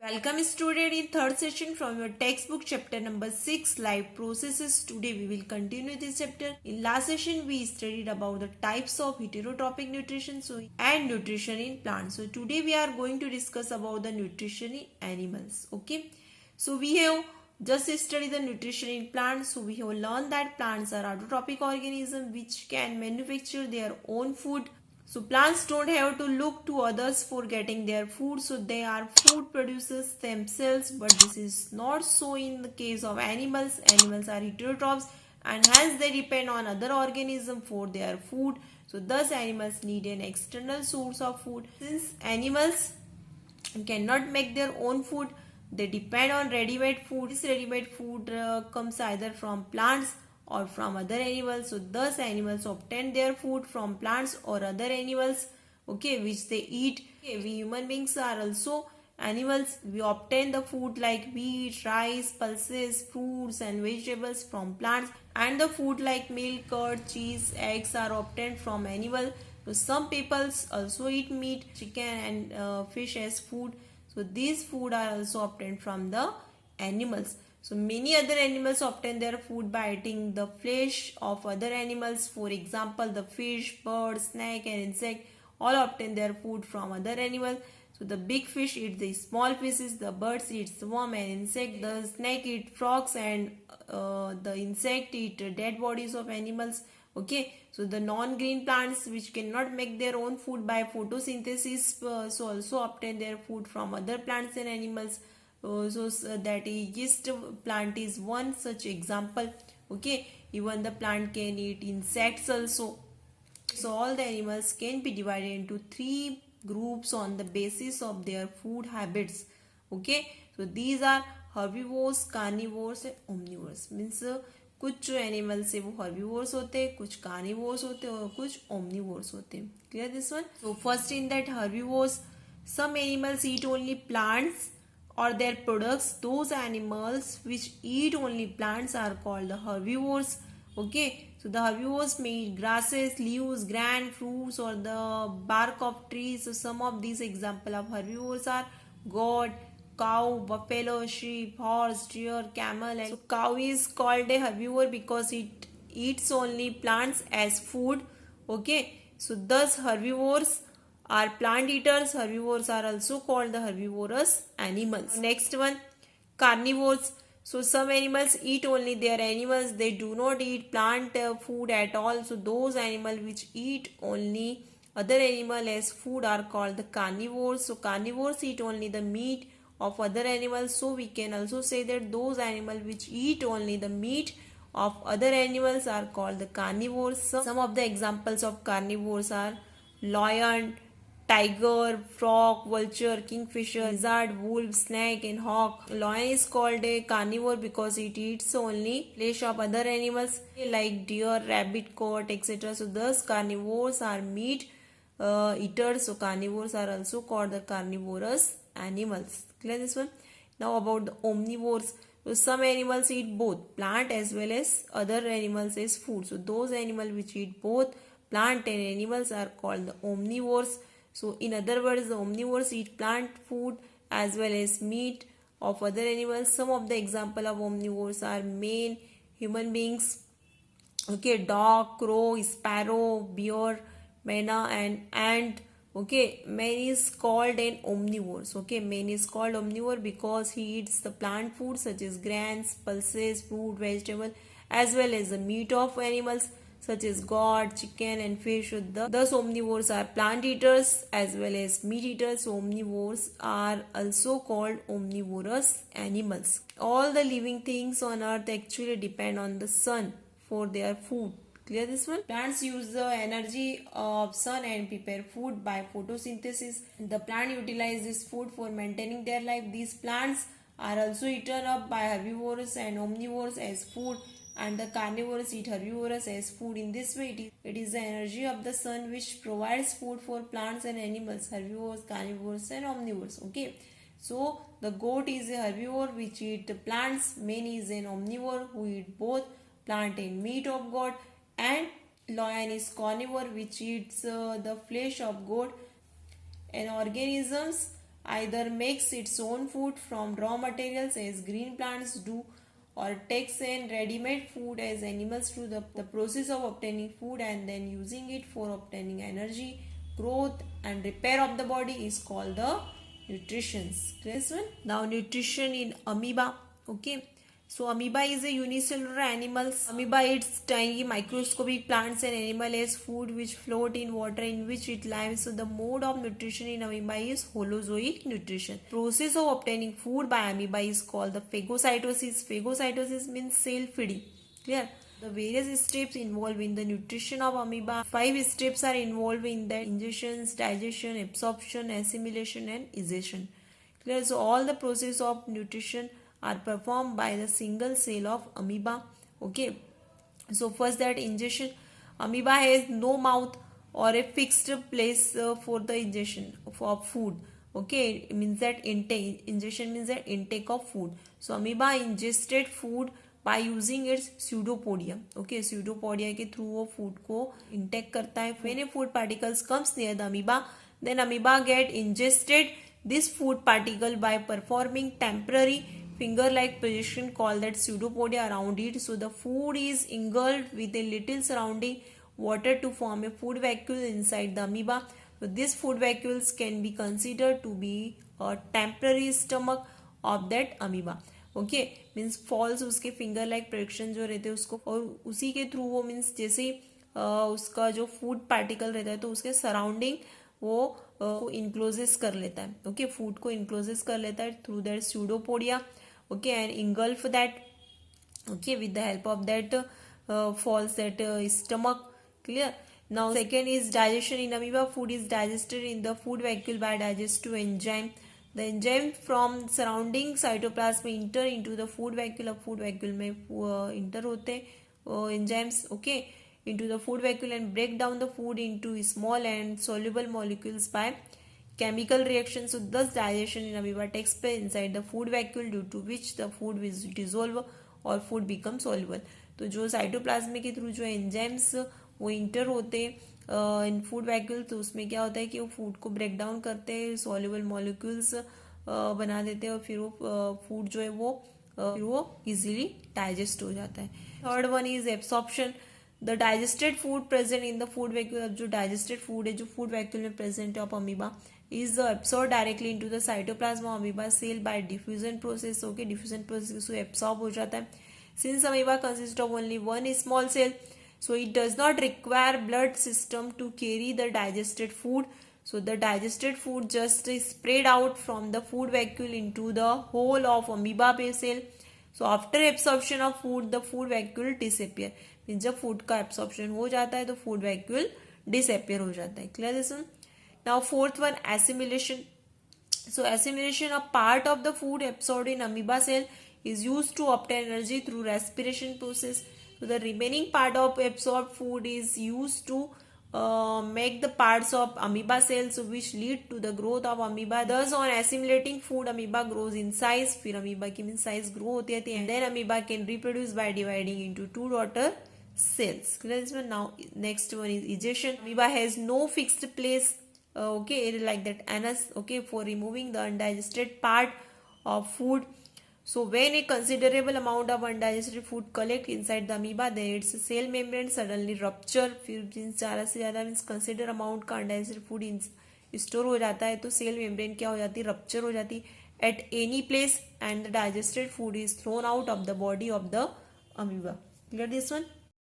Welcome student in third session from your textbook chapter number 6 life processes. Today we will continue this chapter. In last session we studied about the types of heterotrophic nutrition and nutrition in plants. So today we are going to discuss about the nutrition in animals. Okay. So we have just studied the nutrition in plants. So we have learned that plants are autotrophic organisms which can manufacture their own food. So plants don't have to look to others for getting their food, so they are food producers themselves, but this is not so in the case of animals. Animals are heterotrophs and hence they depend on other organisms for their food. So thus animals need an external source of food. Since animals cannot make their own food, they depend on ready-made food. This ready-made food comes either from plants or from other animals. So thus animals obtain their food from plants or other animals, okay, which they eat. Okay, we human beings are also animals. We obtain the food like wheat, rice, pulses, fruits and vegetables from plants, and the food like milk, curd, cheese, eggs are obtained from animals. So some people also eat meat, chicken and fish as food. So these food are also obtained from the animals. So many other animals obtain their food by eating the flesh of other animals. For example, the fish, bird, snake and insect all obtain their food from other animals. So the big fish eat the small fishes, the birds eat worm and insect, the snake eat frogs and the insect eat dead bodies of animals. Okay, so the non-green plants which cannot make their own food by photosynthesis, so also obtain their food from other plants and animals. That yeast plant is one such example. Okay, even the plant can eat insects also. So all the animals can be divided into three groups on the basis of their food habits. Okay, so these are herbivores, carnivores and omnivores. Means कुछ जो animals है वो herbivores होते हैं, कुछ carnivores होते हैं और कुछ ओमनिवोर्स होते हैं. Clear this one? So first in that herbivores, some animals eat only plants or their products. Those animals which eat only plants are called the herbivores. Okay, so the herbivores may eat grasses, leaves, grain, fruits or the bark of trees. So some of these example of herbivores are goat, cow, buffalo, sheep, horse, deer, camel. And so cow is called a herbivore because it eats only plants as food. Okay, so thus herbivores are plant eaters. Herbivores are also called the herbivorous animals. Next one, carnivores. So some animals eat only their animals. They do not eat plant food at all. So those animals which eat only other animal as food are called the carnivores. So carnivores eat only the meat of other animals. So we can also say that those animals which eat only the meat of other animals are called the carnivores. Some of the examples of carnivores are lion, tiger, frog, vulture, kingfisher, lizard, wolf, snake and hawk. Lion is called a carnivore because it eats only flesh of other animals like deer, rabbit, goat, etc. So thus carnivores are meat eaters. So carnivores are also called the carnivorous animals. Clear this one? Now about the omnivores. So some animals eat both plant as well as other animals as food. So those animals which eat both plant and animals are called the omnivores. So in other words, the omnivores eat plant food as well as meat of other animals. Some of the example of omnivores are man, human beings, okay, dog, crow, sparrow, bear, mena and ant. Okay, man is called an omnivore. Okay, man is called omnivore because he eats the plant food such as grains, pulses, fruit, vegetable as well as the meat of animals such as goat, chicken and fish. Thus omnivores are plant eaters as well as meat eaters. So omnivores are also called omnivorous animals. All the living things on earth actually depend on the sun for their food. Clear this one? Plants use the energy of sun and prepare food by photosynthesis. The plant utilizes food for maintaining their life. These plants are also eaten up by herbivores and omnivores as food, and the carnivores eat herbivores as food. In this way, it is the energy of the sun which provides food for plants and animals, herbivores, carnivores and omnivores. Okay. So the goat is a herbivore which eat plants. Man is an omnivore who eat both plant and meat of goat, and lion is carnivore which eats the flesh of goat. And organisms either makes its own food from raw materials as green plants do, or takes in ready-made food as animals do. The process of obtaining food and then using it for obtaining energy, growth and repair of the body is called the nutrition. This one. Now nutrition in amoeba. Okay. So amoeba is a unicellular animal. Amoeba eats tiny microscopic plants and animal as food which float in water in which it lives. So the mode of nutrition in amoeba is holozoic nutrition. Process of obtaining food by amoeba is called the phagocytosis. Phagocytosis means cell feeding. Clear? The various steps involved in the nutrition of amoeba. 5 steps are involved in the ingestions, digestion, absorption, assimilation and egestion. Clear? So all the process of nutrition are performed by the single cell of amoeba. Okay. So first, that ingestion. Amoeba has no mouth or a fixed place for the ingestion of food. Okay, it means that intake. Ingestion means that intake of food. So amoeba ingested food by using its pseudopodia. Okay, pseudopodia के through वो food को intake करता है. When a food particles comes near the amoeba, then amoeba get ingested this food particle by performing temporary finger-like projection called that pseudopodia around it. So the food is engulfed with a little surrounding water to form a food vacuole inside the amoeba. So these food vacuoles can be considered to be a temporary stomach of that amoeba. Okay means false उसके finger like projection जो रहते हैं उसको, और उसी के through वो means जैसे उसका जो फूड पार्टिकल रहता है तो उसके सराउंडिंग वो इनक्लोजेस कर लेता है. ओके फूड को इनक्लोजेस कर लेता है through that pseudopodia. Okay and engulf that. Okay with the help of that false that stomach. Clear. Now second is digestion in amoeba. Food is digested in the food vacuole by digestive enzyme. The enzyme from surrounding cytoplasm enter into the food vacuole. अब food vacuole में enter होते enzymes okay into the food vacuole and break down the food into small and soluble molecules by chemical reaction. So thus digestion in amoeba takes place inside the food vacuole, due to which the food is dissolve और food becomes soluble. तो जो cytoplasm के through जो enzymes वो inter होते इन food vacuole, तो उसमें क्या होता है कि वो फूड को ब्रेक डाउन करते हैं, सॉल्युबल मॉलिक्यूल्स बना देते हैं और फिर वो फूड जो है वो इजीली डाइजेस्ट हो जाता है. Third one is absorption. The digested food present in the food vacuole. अब जो डाइजेस्टेड फूड है जो फूड वैक्यूल में प्रेजेंट है of amoeba is absorbed directly into the cytoplasm of amoeba cell by diffusion process. Okay, diffusion process से absorb हो जाता है. Since amoeba consists of only one small cell, so it does not require blood system to carry the digested food. So the digested food just is spread out from the food vacuole into the whole of amoeba cell. So after absorption of food, the food vacuole disappear. means जब food का absorption हो जाता है तो food vacuole disappear हो जाता है. Clear this one? Now fourth one, assimilation. So assimilation, a part of the food absorbed in amoeba cell is used to obtain energy through respiration process. So the remaining part of absorbed food is used to make the parts of amoeba cells which lead to the growth of amoeba. Thus on assimilating food, amoeba grows in size. फिर amoeba की means size grow होती है and then amoeba can reproduce by dividing into two daughter cells. Now next one is egestion. Amoeba has no fixed place. Okay, like that anus. Okay, for removing the undigested part of food. So when a considerable amount of undigested food collect inside the amoeba, then its cell membrane suddenly rupture. फिर ज़्यादा से ज़्यादा means consider amount का undigested food store हो जाता है तो cell membrane क्या हो जाती है, रप्चर हो जाती at any place and the digested food is thrown out of the body of the amoeba. Clear this one?